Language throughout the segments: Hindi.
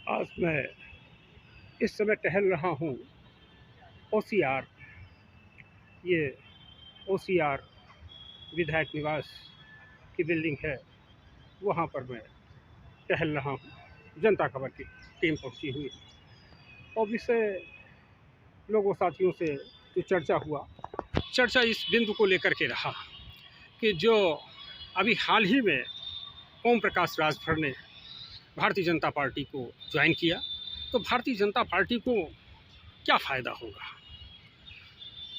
आज मैं इस समय टहल रहा हूँ ओसीआर। ये ओसीआर विधायक निवास की बिल्डिंग है, वहाँ पर मैं टहल रहा हूँ। जनता खबर की टीम पहुँची हुई है और विषय लोगों साथियों से जो चर्चा हुआ, चर्चा इस बिंदु को लेकर के रहा कि जो अभी हाल ही में ओम प्रकाश राजभर ने भारतीय जनता पार्टी को ज्वाइन किया, तो भारतीय जनता पार्टी को क्या फ़ायदा होगा?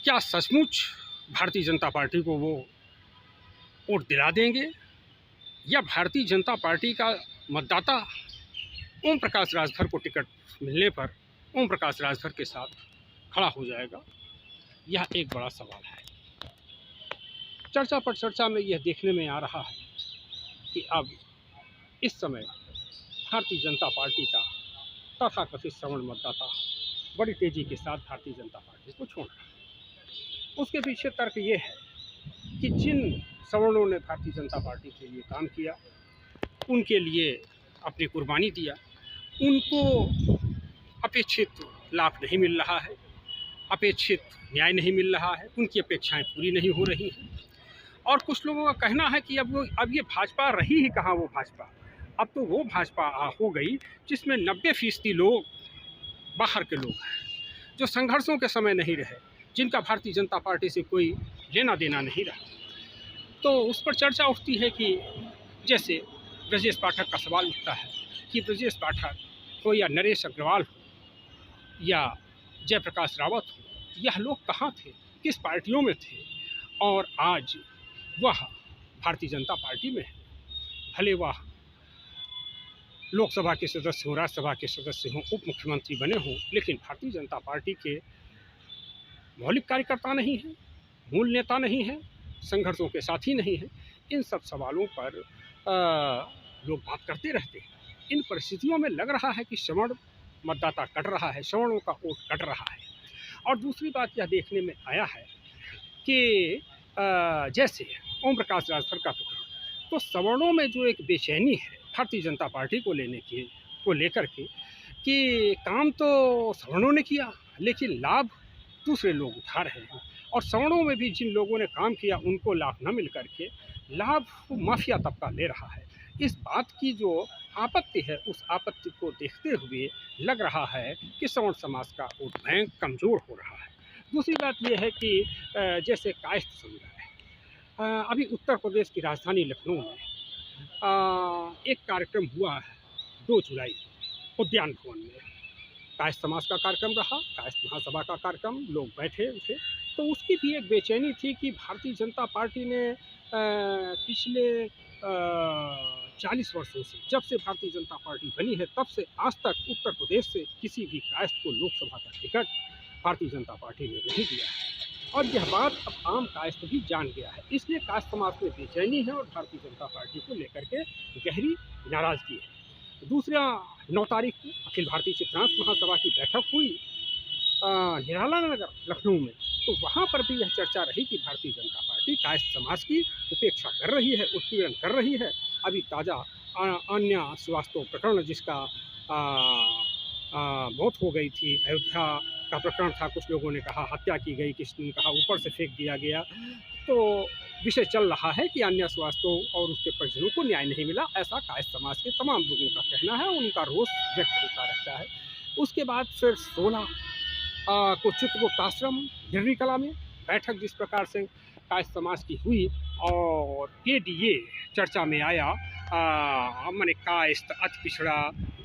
क्या सचमुच भारतीय जनता पार्टी को वो वोट दिला देंगे या भारतीय जनता पार्टी का मतदाता ओम प्रकाश राजभर को टिकट मिलने पर ओम प्रकाश राजभर के साथ खड़ा हो जाएगा? यह एक बड़ा सवाल है। चर्चा पर चर्चा में यह देखने में आ रहा है कि अब इस समय भारतीय जनता पार्टी का तथाकथित सवर्ण मतदाता बड़ी तेज़ी के साथ भारतीय जनता पार्टी को छोड़ रहा है। उसके पीछे तर्क ये है कि जिन सवर्णों ने भारतीय जनता पार्टी के लिए काम किया, उनके लिए अपनी कुर्बानी दिया, उनको अपेक्षित लाभ नहीं मिल रहा है, अपेक्षित न्याय नहीं मिल रहा है, उनकी अपेक्षाएं पूरी नहीं हो रही हैं। और कुछ लोगों का कहना है कि अब ये भाजपा रही ही कहाँ वो भाजपा, अब तो वो भाजपा हो गई जिसमें 90% लोग बाहर के लोग हैं, जो संघर्षों के समय नहीं रहे, जिनका भारतीय जनता पार्टी से कोई लेना देना नहीं रहा। तो उस पर चर्चा उठती है कि जैसे ब्रजेश पाठक का सवाल उठता है कि ब्रजेश पाठक हो या नरेश अग्रवाल हो या जयप्रकाश रावत हो, यह लोग कहाँ थे, किस पार्टियों में थे, और आज वह भारतीय जनता पार्टी में है। भले वह लोकसभा के सदस्य हों, राज्यसभा के सदस्य हों, उप मुख्यमंत्री बने हों, लेकिन भारतीय जनता पार्टी के मौलिक कार्यकर्ता नहीं हैं, मूल नेता नहीं हैं, संघर्षों के साथी नहीं हैं। इन सब सवालों पर लोग बात करते रहते हैं। इन परिस्थितियों में लग रहा है कि सवर्ण मतदाता कट रहा है, सवर्णों का वोट कट रहा है। और दूसरी बात यह देखने में आया है कि जैसे ओम प्रकाश राजभर का प्रकरण, तो सवर्णों में जो एक बेचैनी है भारतीय जनता पार्टी को लेकर के कि काम तो सवर्णों ने किया लेकिन लाभ दूसरे लोग उठा रहे हैं, और सवर्णों में भी जिन लोगों ने काम किया उनको लाभ न मिल करके लाभ माफिया तबका ले रहा है। इस बात की जो आपत्ति है, उस आपत्ति को देखते हुए लग रहा है कि सवर्ण समाज का वोट बैंक कमज़ोर हो रहा है। दूसरी बात यह है कि जैसे कायस्थ समुदाय, अभी उत्तर प्रदेश की राजधानी लखनऊ में एक कार्यक्रम हुआ है 2 जुलाई उद्यान भवन में। कायस्थ समाज का कार्यक्रम रहा, कायस्थ महासभा का कार्यक्रम, लोग बैठे उठे, तो उसकी भी एक बेचैनी थी कि भारतीय जनता पार्टी ने पिछले 40 वर्षों से, जब से भारतीय जनता पार्टी बनी है तब से आज तक उत्तर प्रदेश से किसी भी कायस्थ को लोकसभा का टिकट भारतीय जनता पार्टी ने नहीं दिया है। और यह बात अब आम कायस्थ भी जान गया है, इसलिए कायस्थ समाज में बेचैनी है और भारतीय जनता पार्टी को लेकर के गहरी नाराज़गी है। दूसरा, 9 तारीख को अखिल भारतीय चित्रांश महासभा की बैठक हुई निराला नगर लखनऊ में, तो वहाँ पर भी यह चर्चा रही कि भारतीय जनता पार्टी कायस्थ समाज की उपेक्षा कर रही है, उत्पीड़न कर रही है। अभी ताज़ा अन्य श्रीवास्तव प्रकरण जिसका मौत हो गई थी, अयोध्या का प्रकरण था, कुछ लोगों ने कहा हत्या की गई, किसी ने कहा ऊपर से फेंक दिया गया, तो विषय चल रहा है कि अन्य श्रीवास्तव और उसके परिजनों को न्याय नहीं मिला, ऐसा कायस्थ समाज के तमाम लोगों का कहना है, उनका रोष व्यक्त होता रहता है। उसके बाद फिर 16 को चित्रगुप्ताश्रम गिरनी कला में बैठक जिस प्रकार से कायस्थ समाज की हुई और केडीए चर्चा में आया, मैंने कायस्थ, अति पिछड़ा,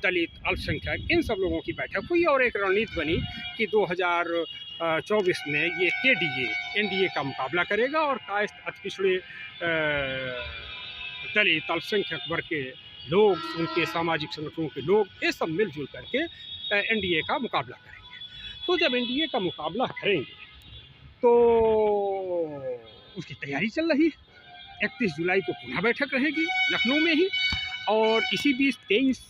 दलित, अल्पसंख्यक, इन सब लोगों की बैठक हुई और एक रणनीति बनी कि 2024 में ये केडीए एनडीए का मुकाबला करेगा और कायस्थ, अति पिछड़े, दलित, अल्पसंख्यक वर्ग के लोग, उनके सामाजिक संगठनों के लोग, ये सब मिलजुल करके एनडीए का मुकाबला करेंगे। तो जब एनडीए का मुकाबला करेंगे तो उसकी तैयारी चल रही है। 31 जुलाई को पुनः बैठक रहेगी लखनऊ में ही, और इसी बीच 23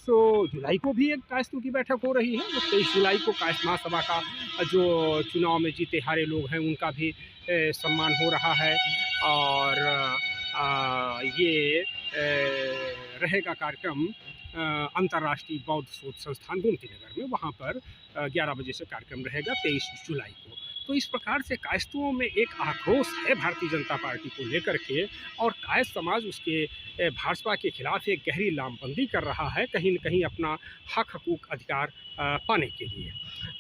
जुलाई को भी एक कायस्थों की बैठक हो रही है। 23 जुलाई को कायस्थ महासभा का जो चुनाव में जीते हारे लोग हैं उनका भी सम्मान हो रहा है, और ये रहेगा कार्यक्रम अंतर्राष्ट्रीय बौद्ध शोध संस्थान गोमती नगर में, वहाँ पर 11 बजे से कार्यक्रम रहेगा 23 जुलाई को। तो इस प्रकार से कायस्थों में एक आक्रोश है भारतीय जनता पार्टी को लेकर के, और कायस्थ समाज उसके भाजपा के खिलाफ एक गहरी लामबंदी कर रहा है, कहीं न कहीं अपना हक हकूक अधिकार पाने के लिए।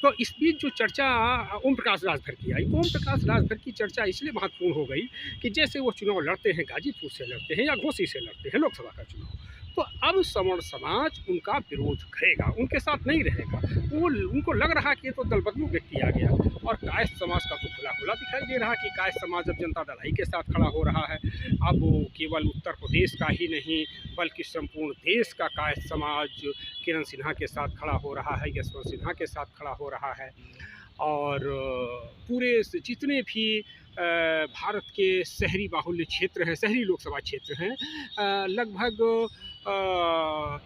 तो इस बीच जो चर्चा ओम प्रकाश राजभर की आई, तो ओम प्रकाश राजभर की चर्चा इसलिए महत्वपूर्ण हो गई कि जैसे वो चुनाव लड़ते हैं, गाजीपुर से लड़ते हैं या घोसी से लड़ते हैं लोकसभा का चुनाव, तो अब सवर्ण समाज उनका विरोध करेगा, उनके साथ नहीं रहेगा। वो उनको लग रहा कि ये तो दल बदलू व्यक्ति आ गया, और कायस्थ समाज का तो खुला खुला दिखाई दे रहा कि कायस्थ समाज अब जनता दल के साथ खड़ा हो रहा है। अब वो केवल उत्तर प्रदेश का ही नहीं बल्कि संपूर्ण देश का कायस्थ समाज किरण सिन्हा के साथ खड़ा हो रहा है, यशवंत सिन्हा के साथ खड़ा हो रहा है। और पूरे जितने भी भारत के शहरी बाहुल्य क्षेत्र हैं, शहरी लोकसभा क्षेत्र हैं, लगभग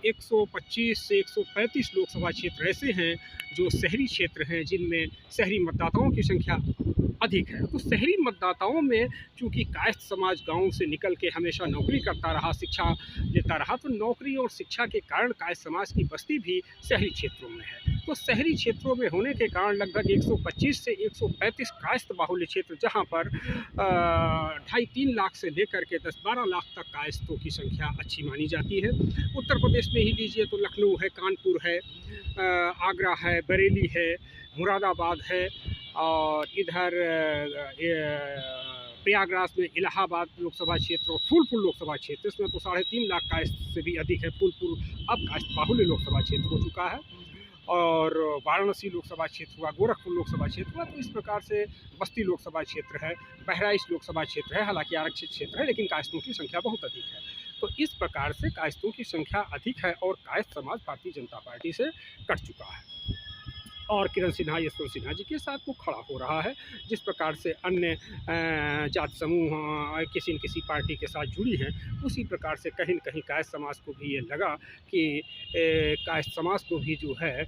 125 से 135 लोकसभा क्षेत्र ऐसे हैं जो शहरी क्षेत्र हैं, जिनमें शहरी मतदाताओं की संख्या अधिक है। तो शहरी मतदाताओं में चूँकि कायस्थ समाज गाँव से निकल के हमेशा नौकरी करता रहा, शिक्षा लेता रहा, तो नौकरी और शिक्षा के कारण कायस्थ समाज की बस्ती भी शहरी क्षेत्रों में है। तो शहरी क्षेत्रों में होने के कारण लगभग 125 से 135 कायस्थ बाहुल्य क्षेत्र, जहाँ पर 2.5-3 लाख से लेकर के 10-12 लाख तक कायस्थों की संख्या अच्छी मानी जाती है। उत्तर प्रदेश में ही लीजिए तो लखनऊ है, कानपुर है, आगरा है, बरेली है, मुरादाबाद है, और इधर प्रयागराज में इलाहाबाद लोकसभा क्षेत्र और फूलपुर लोकसभा क्षेत्र, इसमें तो 3.5 लाख कायस्थ से भी अधिक है। फूलपुर अब कायस्थ बाहुल्य लोकसभा क्षेत्र हो चुका है, और वाराणसी लोकसभा क्षेत्र हुआ, गोरखपुर लोकसभा क्षेत्र हुआ। तो इस प्रकार से बस्ती लोकसभा क्षेत्र है, बहराइच लोकसभा क्षेत्र है, हालांकि आरक्षित क्षेत्र है, लेकिन कायस्थों की संख्या बहुत अधिक है। तो इस प्रकार से कायस्थों की संख्या अधिक है, और कायस्थ समाज भारतीय जनता पार्टी से कट चुका है, और किरण सिन्हा, यशवंत सिन्हा जी के साथ वो खड़ा हो रहा है। जिस प्रकार से अन्य जाति समूह किसी न किसी पार्टी के साथ जुड़ी हैं, उसी प्रकार से कहीं न कहीं कायस्थ समाज को भी ये लगा कि कायस्थ समाज को भी जो है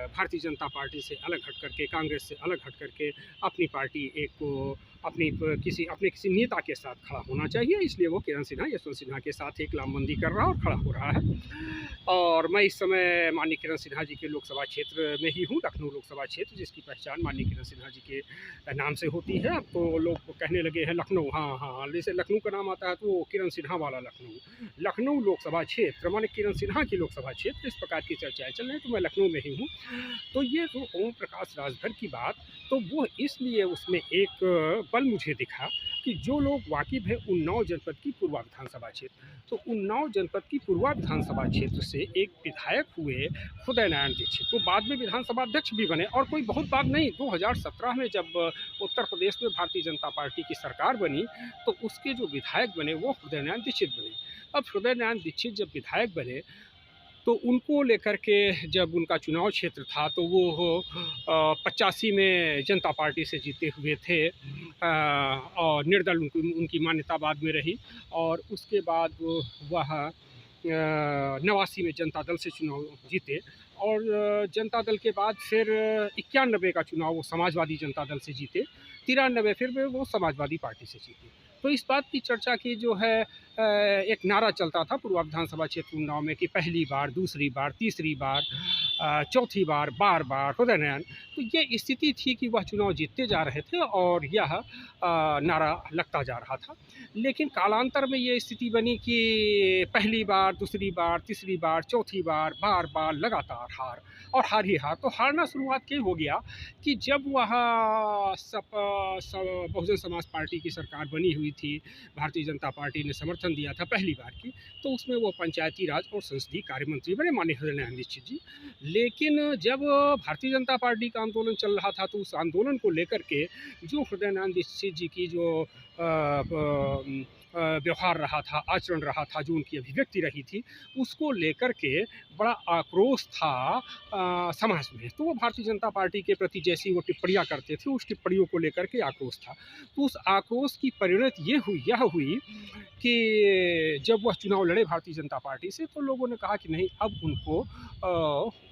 भारतीय जनता पार्टी से अलग हट करके, कांग्रेस से अलग हट करके अपनी पार्टी एक को अपने किसी नेता के साथ खड़ा होना चाहिए। इसलिए वो किरण सिन्हा, यशवंत सिन्हा के साथ एक लामबंदी कर रहा और खड़ा हो रहा है। और मैं इस समय माननीय किरण सिन्हा जी के लोकसभा क्षेत्र में ही हूँ, लखनऊ लोकसभा क्षेत्र, जिसकी पहचान माननीय किरण सिन्हा जी के नाम से होती है। अब तो लोग कहने लगे हैं लखनऊ, हाँ, जैसे लखनऊ का नाम आता है तो किरण सिन्हा वाला लखनऊ लोकसभा क्षेत्र माने किरण सिन्हा की लोकसभा क्षेत्र, इस प्रकार की चर्चाएँ चल रही हैं। तो मैं लखनऊ में ही हूँ। तो ये जो ओम प्रकाश राजभर की बात, तो वो इसलिए उसमें एक बल मुझे दिखा कि जो लोग वाकिफ है उन्नाव जनपद की पूर्वा विधानसभा क्षेत्र, तो उन्नाव जनपद की पूर्वा विधानसभा क्षेत्र से एक विधायक हुए हृदय नारायण दीक्षित, तो बाद में विधानसभा अध्यक्ष भी बने, और कोई बहुत बात नहीं। 2017 में जब उत्तर प्रदेश में भारतीय जनता पार्टी की सरकार बनी, तो उसके जो विधायक बने वो हृदय नारायण दीक्षित बने। अब हृदय नारायण दीक्षित जब विधायक बने, तो उनको लेकर के जब उनका चुनाव क्षेत्र था, तो वो 85 में जनता पार्टी से जीते हुए थे, और निर्दल उनकी मान्यता बाद में रही, और उसके बाद वह 89 में जनता दल से चुनाव जीते, और जनता दल के बाद फिर 91 का चुनाव वो समाजवादी जनता दल से जीते, 93 फिर वो समाजवादी पार्टी से जीते। तो इस बात की चर्चा की जो है, एक नारा चलता था पूर्वा विधानसभा क्षेत्र उन्नाव में कि पहली बार, दूसरी बार, तीसरी बार, चौथी बार, बार हृदय नारायण। तो ये स्थिति थी कि वह चुनाव जीतते जा रहे थे और यह नारा लगता जा रहा था। लेकिन कालांतर में ये स्थिति बनी कि पहली बार, दूसरी बार, तीसरी बार, चौथी बार, बार लगातार हार और हार ही हार। तो हारना शुरुआत क्या हो गया कि जब वह बहुजन समाज पार्टी की सरकार बनी हुई थी, भारतीय जनता पार्टी ने समर्थन दिया था पहली बार की, तो उसमें वो पंचायती राज और संसदीय कार्य मंत्री बने माननीय हृदय नारायण दीक्षित जी। लेकिन जब भारतीय जनता पार्टी का आंदोलन चल रहा था, तो उस आंदोलन को लेकर के जो हृदय नारायण दीक्षित जी की जो व्यवहार रहा था, आचरण रहा था, जो उनकी अभिव्यक्ति रही थी, उसको लेकर के बड़ा आक्रोश था समाज में। तो वो भारतीय जनता पार्टी के प्रति जैसी वो टिप्पणियाँ करते थे, उस टिप्पणियों को लेकर के आक्रोश था। तो उस आक्रोश की परिणति यह हुई कि जब वह चुनाव लड़े भारतीय जनता पार्टी से, तो लोगों ने कहा कि नहीं, अब उनको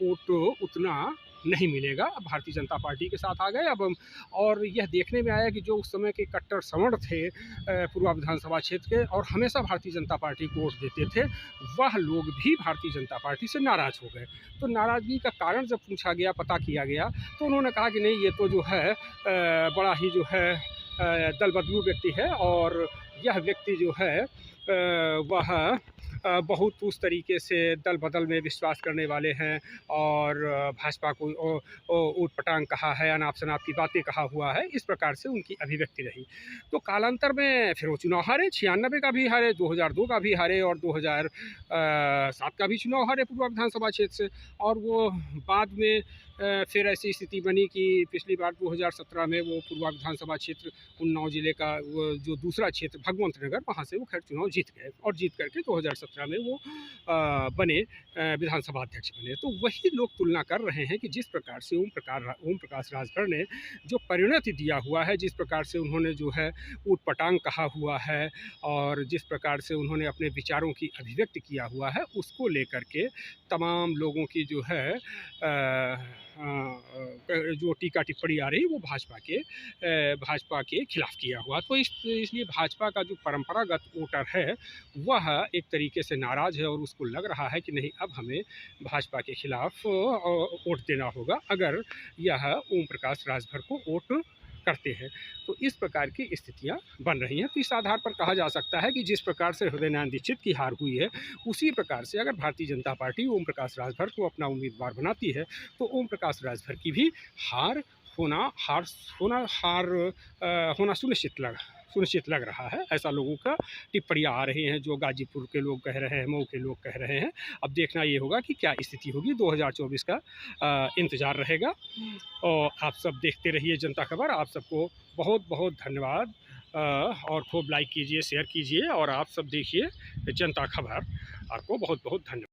वोट उतना नहीं मिलेगा, अब भारतीय जनता पार्टी के साथ आ गए। अब और यह देखने में आया कि जो उस समय के कट्टर सवर्ण थे पूर्वा विधानसभा क्षेत्र के और हमेशा भारतीय जनता पार्टी को वोट देते थे, वह लोग भी भारतीय जनता पार्टी से नाराज़ हो गए। तो नाराज़गी का कारण जब पूछा गया, पता किया गया, तो उन्होंने कहा कि नहीं, ये तो जो है बड़ा ही जो है दल बदलू व्यक्ति है और यह व्यक्ति जो है वह बहुत उस तरीके से दल बदल में विश्वास करने वाले हैं और भाजपा को ऊट पटांग कहा है, अनाप शनाप की बातें कहा हुआ है, इस प्रकार से उनकी अभिव्यक्ति रही। तो कालांतर में फिर वो चुनाव हारे, 96 का भी हारे, 2002 का भी हारे और 2007 का भी चुनाव हारे पूर्वा विधानसभा क्षेत्र से। और वो बाद में फिर ऐसी स्थिति बनी कि पिछली बार 2017 में वो पूर्वा विधानसभा क्षेत्र उन्नाव जिले का वो जो दूसरा क्षेत्र भगवंत नगर, वहाँ से वो खैर चुनाव जीत गए और जीत करके 2017 में वो बने विधानसभा अध्यक्ष बने। तो वही लोग तुलना कर रहे हैं कि जिस प्रकार से ओम प्रकाश राजभर ने जो परिणति दिया हुआ है, जिस प्रकार से उन्होंने जो है ऊट पटांग कहा हुआ है और जिस प्रकार से उन्होंने अपने विचारों की अभिव्यक्ति किया हुआ है, उसको लेकर के तमाम लोगों की जो है जो टीका टिप्पणी आ रही वो भाजपा के खिलाफ किया हुआ। तो इसलिए भाजपा का जो परंपरागत वोटर है वह एक तरीके से नाराज़ है और उसको लग रहा है कि नहीं, अब हमें भाजपा के खिलाफ वोट देना होगा अगर यह ओम प्रकाश राजभर को वोट करते हैं। तो इस प्रकार की स्थितियां बन रही हैं। तो इस आधार पर कहा जा सकता है कि जिस प्रकार से हृदय नारायण दीक्षित की हार हुई है, उसी प्रकार से अगर भारतीय जनता पार्टी ओम प्रकाश राजभर को अपना उम्मीदवार बनाती है तो ओम प्रकाश राजभर की भी हार होना सुनिश्चित लग रहा है। ऐसा लोगों का टिप्पणियाँ आ रही हैं, जो गाजीपुर के लोग कह रहे हैं, मऊ के लोग कह रहे हैं। अब देखना ये होगा कि क्या स्थिति होगी, 2024 का इंतज़ार रहेगा। और आप सब देखते रहिए जनता खबर। आप सबको बहुत बहुत धन्यवाद और खूब लाइक कीजिए, शेयर कीजिए और आप सब देखिए जनता खबर। आपको बहुत बहुत धन्यवाद।